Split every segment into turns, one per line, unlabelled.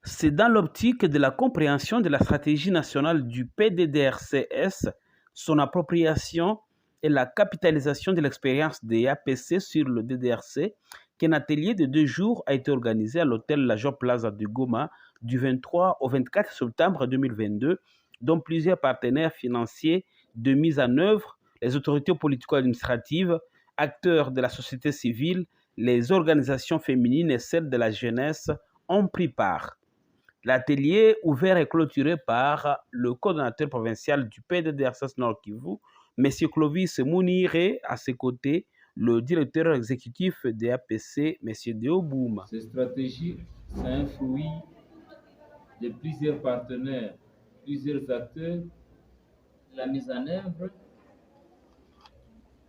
C'est dans l'optique de la compréhension de la stratégie nationale du PDDRCS, son appropriation et la capitalisation de l'expérience des APC sur le DDRC qu'un atelier de 2 jours a été organisé à l'hôtel La Job Plaza de Goma du 23 au 24 septembre 2022, dont plusieurs partenaires financiers de mise en œuvre, les autorités politico-administratives, acteurs de la société civile, les organisations féminines et celles de la jeunesse ont pris part. L'atelier, ouvert et clôturé par le coordonnateur provincial du PDDRCS Nord Kivu, M. Clovis Mouniré, à ses côtés, le directeur exécutif des APC, M. Deo Bouma.
Cette stratégie, c'est un fruit de plusieurs partenaires, plusieurs acteurs, la mise en œuvre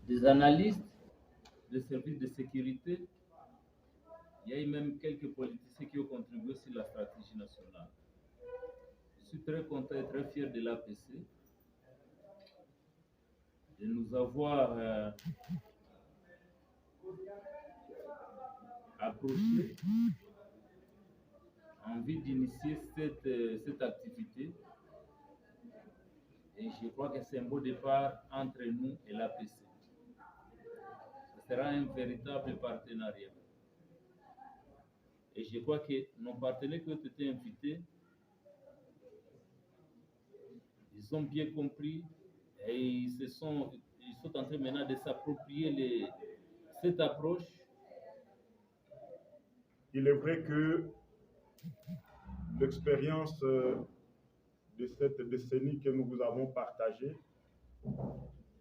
des analystes, des services de sécurité. Il y a eu même quelques politiciens qui ont contribué sur la stratégie nationale. Je suis très content et très fier de l'APC de nous avoir approché envie d'initier cette activité. Et je crois que c'est un beau départ entre nous et l'APC. Ce sera un véritable partenariat. Et je crois que nos partenaires qui ont été invités, ils ont bien compris et ils sont en train maintenant de s'approprier cette approche.
Il est vrai que l'expérience de cette décennie que nous vous avons partagée,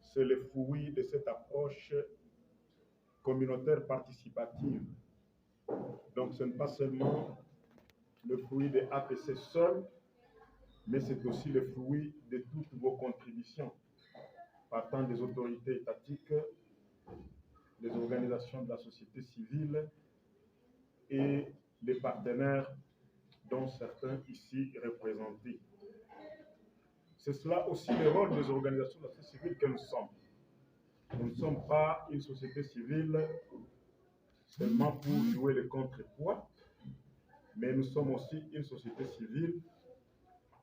c'est le fruit de cette approche communautaire participative. Donc ce n'est pas seulement le fruit des APC seuls, mais c'est aussi le fruit de toutes vos contributions, partant des autorités étatiques, des organisations de la société civile et des partenaires dont certains ici représentés. C'est cela aussi le rôle des organisations de la société civile que nous sommes. Nous ne sommes pas une société civile seulement pour jouer le contrepoids, mais nous sommes aussi une société civile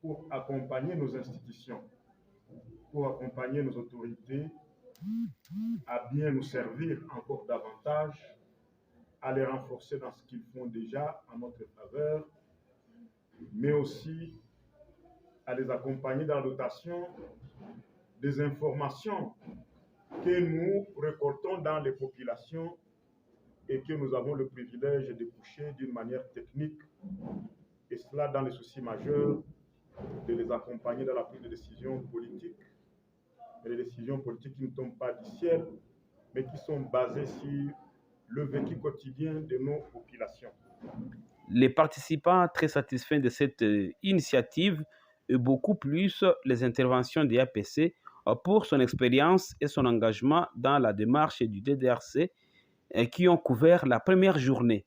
pour accompagner nos institutions, pour accompagner nos autorités à bien nous servir encore davantage, à les renforcer dans ce qu'ils font déjà en notre faveur, mais aussi à les accompagner dans la dotation des informations que nous récoltons dans les populations et que nous avons le privilège de coucher d'une manière technique, et cela dans les soucis majeurs de les accompagner dans la prise de décisions politiques, et les décisions politiques qui ne tombent pas du ciel, mais qui sont basées sur le vécu quotidien de nos populations.
Les participants très satisfaits de cette initiative et beaucoup plus les interventions des APC pour son expérience et son engagement dans la démarche du DDRC qui ont couvert la première journée.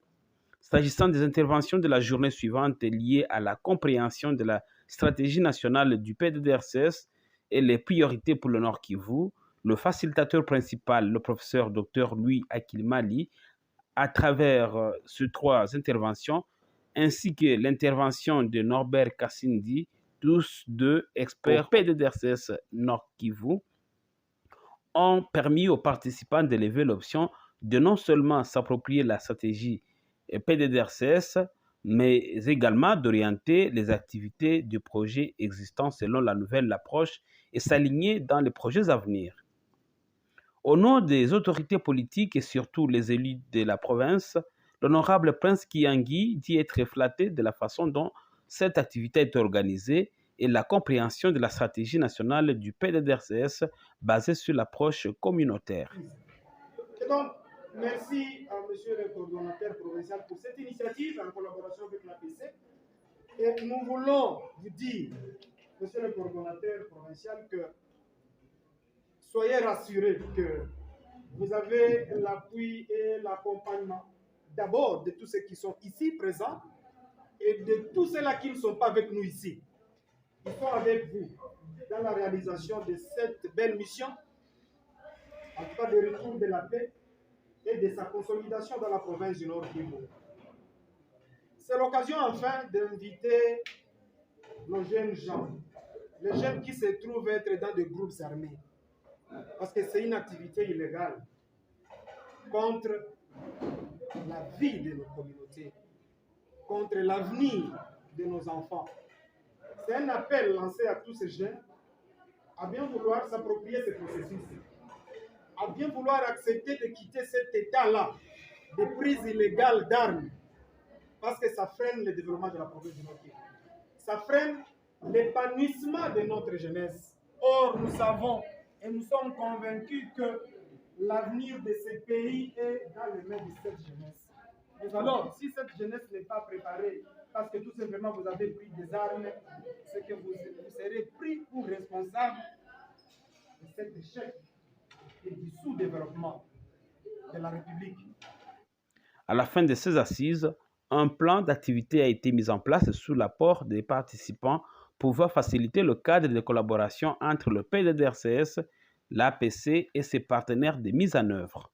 S'agissant des interventions de la journée suivante liées à la compréhension de la stratégie nationale du PDDRCS et les priorités pour le Nord Kivu, le facilitateur principal, le professeur Dr Louis Akilmali, à travers ces 3 interventions, ainsi que l'intervention de Norbert Kassindi, tous 2 experts PDDRCS Nord Kivu, ont permis aux participants de lever l'option de non seulement s'approprier la stratégie PDDRCS, mais également d'orienter les activités du projet existant selon la nouvelle approche et s'aligner dans les projets à venir. Au nom des autorités politiques et surtout les élus de la province, l'honorable Prince Kiangui dit être flatté de la façon dont cette activité est organisée et la compréhension de la stratégie nationale du PDDRCS basée sur l'approche communautaire.
Et donc, merci à monsieur le coordonnateur provincial pour cette initiative en collaboration avec l'APC. Et nous voulons vous dire, monsieur le coordonnateur provincial, que soyez rassurés que vous avez l'appui et l'accompagnement d'abord de tous ceux qui sont ici présents et de tous ceux-là qui ne sont pas avec nous ici. Ils sont avec vous dans la réalisation de cette belle mission, en tout cas de retour de la paix et de sa consolidation dans la province du Nord Kivu. C'est l'occasion enfin d'inviter nos jeunes gens, les jeunes qui se trouvent être dans des groupes armés, parce que c'est une activité illégale contre la vie de nos communautés, contre l'avenir de nos enfants. C'est un appel lancé à tous ces jeunes à bien vouloir s'approprier ce processus, à bien vouloir accepter de quitter cet état-là de prise illégale d'armes, parce que ça freine le développement de la province de notre pays. Ça freine l'épanouissement de notre jeunesse. Or, nous savons et nous sommes convaincus que l'avenir de ce pays est dans les mains de cette jeunesse. Mais alors, si cette jeunesse n'est pas préparée, parce que tout simplement vous avez pris des armes, c'est que vous serez pris pour responsable de cet échec et du sous-développement de la République.
À la fin de ces assises, un plan d'activité a été mis en place sous l'apport des participants pour faciliter le cadre de collaboration entre le PDDRCS, l'APC et ses partenaires de mise en œuvre.